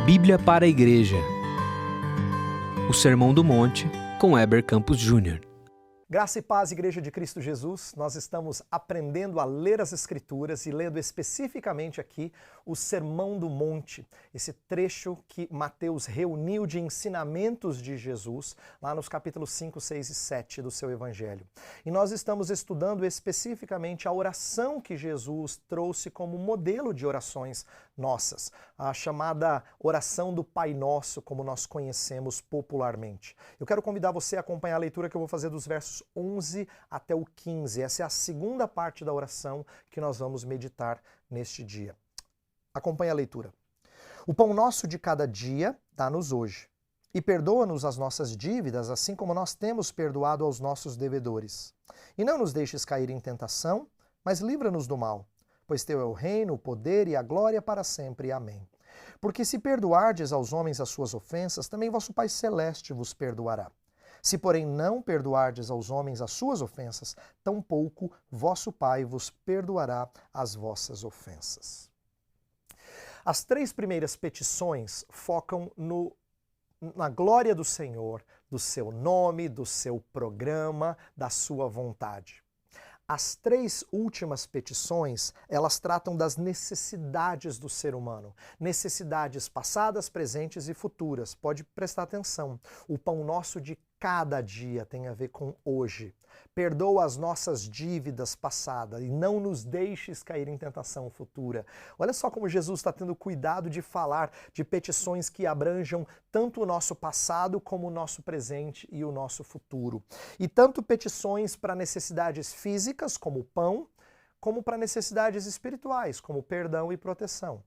Bíblia para a Igreja. O Sermão do Monte, com Heber Campos Jr. Graça e paz, Igreja de Cristo Jesus. Nós estamos aprendendo a ler as Escrituras e lendo especificamente aqui o Sermão do Monte, esse trecho que Mateus reuniu de ensinamentos de Jesus, lá nos capítulos 5, 6 e 7 do seu Evangelho. E nós estamos estudando especificamente a oração que Jesus trouxe como modelo de orações nossas, a chamada oração do Pai Nosso, como nós conhecemos popularmente. Eu quero convidar você a acompanhar a leitura que eu vou fazer dos versos 11 até o 15. Essa é a segunda parte da oração que nós vamos meditar neste dia. Acompanhe a leitura. O pão nosso de cada dia dá-nos hoje, e perdoa-nos as nossas dívidas, assim como nós temos perdoado aos nossos devedores. E não nos deixes cair em tentação, mas livra-nos do mal, pois teu é o reino, o poder e a glória para sempre. Amém. Porque se perdoardes aos homens as suas ofensas, também vosso Pai Celeste vos perdoará. Se, porém, não perdoardes aos homens as suas ofensas, tampouco vosso Pai vos perdoará as vossas ofensas. As três primeiras petições focam na glória do Senhor, do seu nome, do seu programa, da sua vontade. As três últimas petições, elas tratam das necessidades do ser humano. Necessidades passadas, presentes e futuras. Pode prestar atenção. O pão nosso de cada dia tem a ver com hoje. Perdoa as nossas dívidas passadas e não nos deixes cair em tentação futura. Olha só como Jesus está tendo cuidado de falar de petições que abranjam tanto o nosso passado como o nosso presente e o nosso futuro. E tanto petições para necessidades físicas, como o pão, como para necessidades espirituais, como perdão e proteção.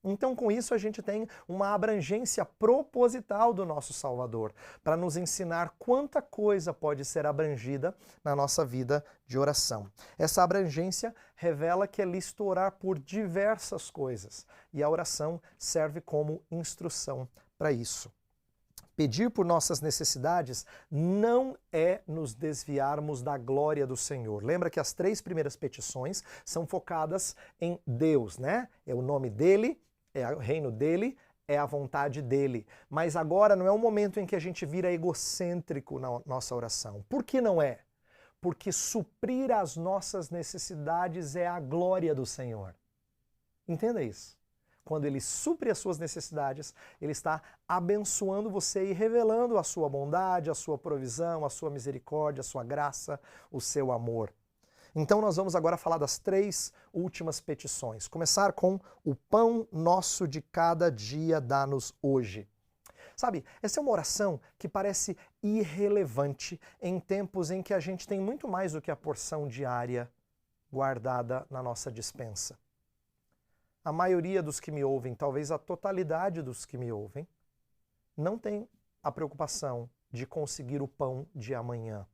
Então, com isso, a gente tem uma abrangência proposital do nosso Salvador, para nos ensinar quanta coisa pode ser abrangida na nossa vida de oração. Essa abrangência revela que é lícito orar por diversas coisas, e a oração serve como instrução para isso. Pedir por nossas necessidades não é nos desviarmos da glória do Senhor. Lembra que as três primeiras petições são focadas em Deus, né? É o nome dele, é o reino dele, é a vontade dele. Mas agora não é um momento em que a gente vira egocêntrico na nossa oração. Por que não é? Porque suprir as nossas necessidades é a glória do Senhor. Entenda isso. Quando ele supre as suas necessidades, ele está abençoando você e revelando a sua bondade, a sua provisão, a sua misericórdia, a sua graça, o seu amor. Então nós vamos agora falar das três últimas petições. Começar com o pão nosso de cada dia dá-nos hoje. Sabe, essa é uma oração que parece irrelevante em tempos em que a gente tem muito mais do que a porção diária guardada na nossa despensa. A maioria dos que me ouvem, talvez a totalidade dos que me ouvem, não tem a preocupação de conseguir o pão de amanhã,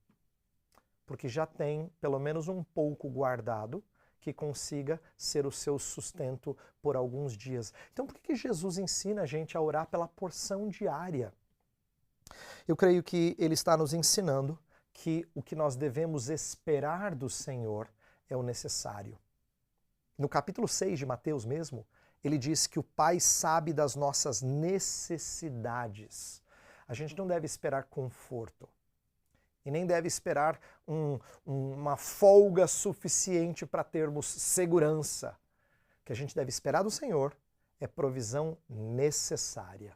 porque já tem pelo menos um pouco guardado que consiga ser o seu sustento por alguns dias. Então por que Jesus ensina a gente a orar pela porção diária? Eu creio que ele está nos ensinando que o que nós devemos esperar do Senhor é o necessário. No capítulo 6 de Mateus mesmo, ele diz que o Pai sabe das nossas necessidades. A gente não deve esperar conforto. E nem deve esperar uma folga suficiente para termos segurança. O que a gente deve esperar do Senhor é provisão necessária.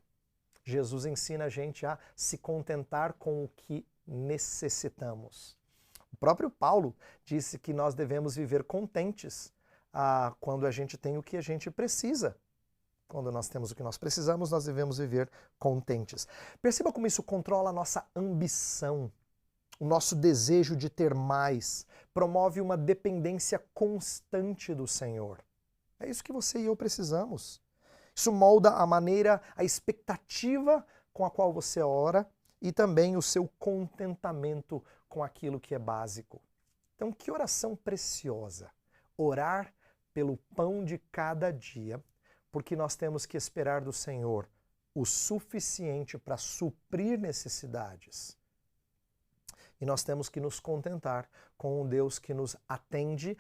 Jesus ensina a gente a se contentar com o que necessitamos. O próprio Paulo disse que nós devemos viver contentes quando a gente tem o que a gente precisa. Quando nós temos o que nós precisamos, nós devemos viver contentes. Perceba como isso controla a nossa ambição. O nosso desejo de ter mais promove uma dependência constante do Senhor. É isso que você e eu precisamos. Isso molda a maneira, a expectativa com a qual você ora e também o seu contentamento com aquilo que é básico. Então, que oração preciosa! Orar pelo pão de cada dia, porque nós temos que esperar do Senhor o suficiente para suprir necessidades. E nós temos que nos contentar com um Deus que nos atende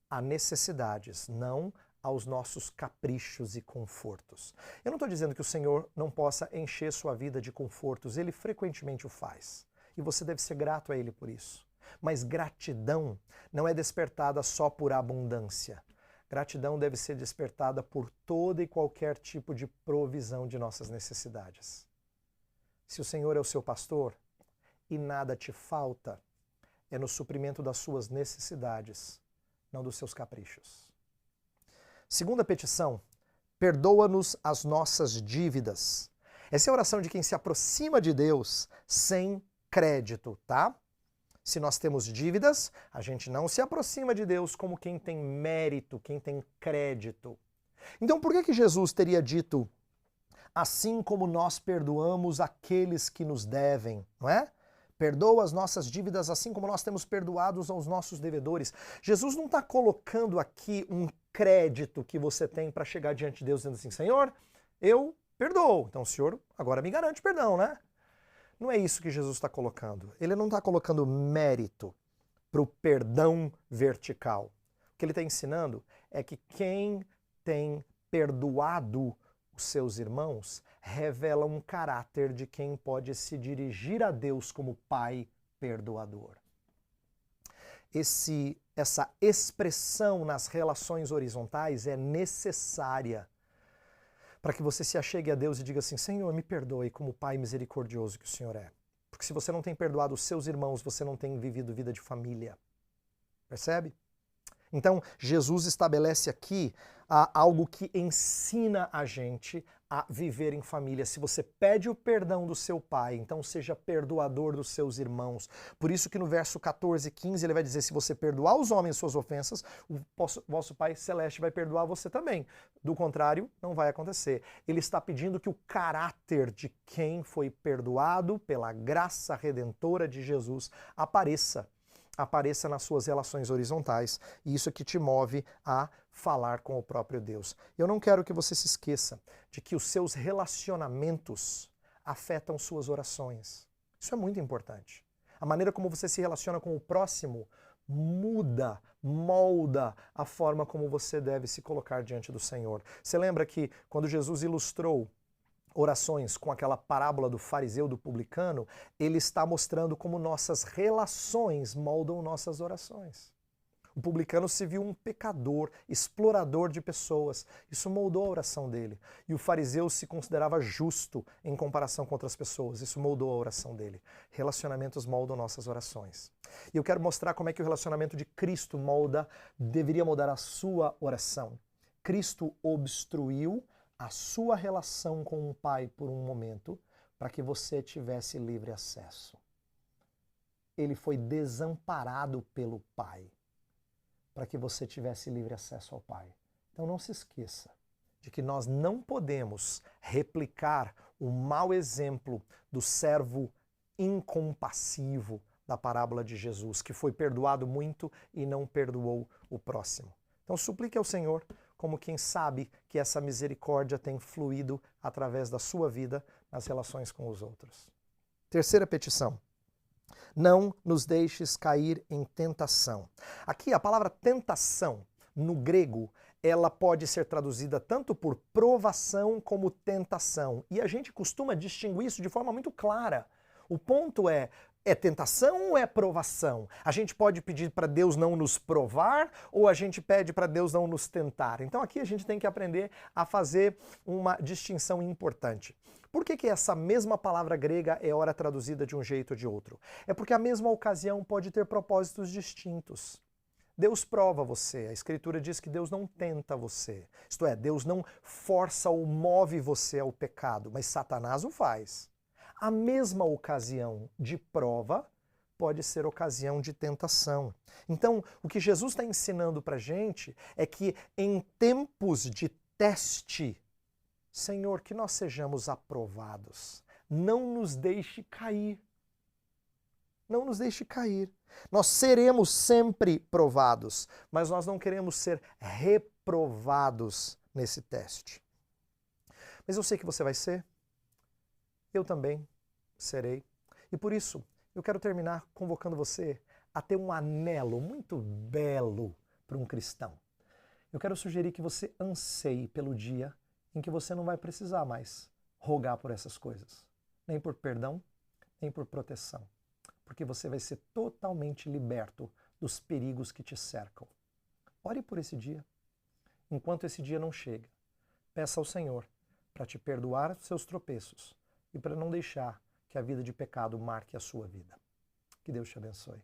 a necessidades, não aos nossos caprichos e confortos. Eu não estou dizendo que o Senhor não possa encher sua vida de confortos, Ele frequentemente o faz. E você deve ser grato a Ele por isso. Mas gratidão não é despertada só por abundância. Gratidão deve ser despertada por toda e qualquer tipo de provisão de nossas necessidades. Se o Senhor é o seu pastor e nada te falta, é no suprimento das suas necessidades, não dos seus caprichos. Segunda petição, perdoa-nos as nossas dívidas. Essa é a oração de quem se aproxima de Deus sem crédito, tá? Se nós temos dívidas, a gente não se aproxima de Deus como quem tem mérito, quem tem crédito. Então por que Jesus teria dito, assim como nós perdoamos aqueles que nos devem, não é? Perdoa as nossas dívidas assim como nós temos perdoados aos nossos devedores. Jesus não está colocando aqui um crédito que você tem para chegar diante de Deus dizendo assim, Senhor, eu perdoo. Então o Senhor agora me garante perdão, né? Não é isso que Jesus está colocando. Ele não está colocando mérito para o perdão vertical. O que ele está ensinando é que quem tem perdoado os seus irmãos revela um caráter de quem pode se dirigir a Deus como Pai perdoador. Essa expressão nas relações horizontais é necessária para que você se achegue a Deus e diga assim, Senhor, me perdoe como Pai misericordioso que o Senhor é. Porque se você não tem perdoado os seus irmãos, você não tem vivido vida de família. Percebe? Então, Jesus estabelece aqui algo que ensina a gente a viver em família. Se você pede o perdão do seu pai, então seja perdoador dos seus irmãos. Por isso que no verso 14 e 15 ele vai dizer, se você perdoar os homens suas ofensas, o vosso Pai Celeste vai perdoar você também. Do contrário, não vai acontecer. Ele está pedindo que o caráter de quem foi perdoado pela graça redentora de Jesus apareça nas suas relações horizontais, e isso é que te move a falar com o próprio Deus. Eu não quero que você se esqueça de que os seus relacionamentos afetam suas orações. Isso é muito importante. A maneira como você se relaciona com o próximo muda, molda a forma como você deve se colocar diante do Senhor. Você lembra que quando Jesus ilustrou orações com aquela parábola do fariseu, do publicano, ele está mostrando como nossas relações moldam nossas orações. O publicano se viu um pecador, explorador de pessoas. Isso moldou a oração dele. E o fariseu se considerava justo em comparação com outras pessoas. Isso moldou a oração dele. Relacionamentos moldam nossas orações. E eu quero mostrar como é que o relacionamento de Cristo deveria moldar a sua oração. Cristo obstruiu a sua relação com o Pai por um momento, para que você tivesse livre acesso. Ele foi desamparado pelo Pai, para que você tivesse livre acesso ao Pai. Então não se esqueça de que nós não podemos replicar o mau exemplo do servo incompassivo da parábola de Jesus, que foi perdoado muito e não perdoou o próximo. Então suplique ao Senhor, como quem sabe que essa misericórdia tem fluído através da sua vida nas relações com os outros. Terceira petição. Não nos deixes cair em tentação. Aqui a palavra tentação, no grego, ela pode ser traduzida tanto por provação como tentação. E a gente costuma distinguir isso de forma muito clara. O ponto é tentação ou é provação? A gente pode pedir para Deus não nos provar ou a gente pede para Deus não nos tentar? Então aqui a gente tem que aprender a fazer uma distinção importante. Por que essa mesma palavra grega é ora traduzida de um jeito ou de outro? É porque a mesma ocasião pode ter propósitos distintos. Deus prova você. A Escritura diz que Deus não tenta você. Isto é, Deus não força ou move você ao pecado, mas Satanás o faz. A mesma ocasião de prova pode ser ocasião de tentação. Então, o que Jesus está ensinando para a gente é que em tempos de teste, Senhor, que nós sejamos aprovados. Não nos deixe cair. Não nos deixe cair. Nós seremos sempre provados, mas nós não queremos ser reprovados nesse teste. Mas eu sei que você vai ser. Eu também serei. E por isso, eu quero terminar convocando você a ter um anelo muito belo para um cristão. Eu quero sugerir que você anseie pelo dia em que você não vai precisar mais rogar por essas coisas, nem por perdão, nem por proteção, porque você vai ser totalmente liberto dos perigos que te cercam. Ore por esse dia. Enquanto esse dia não chega, peça ao Senhor para te perdoar seus tropeços e para não deixar que a vida de pecado marque a sua vida. Que Deus te abençoe.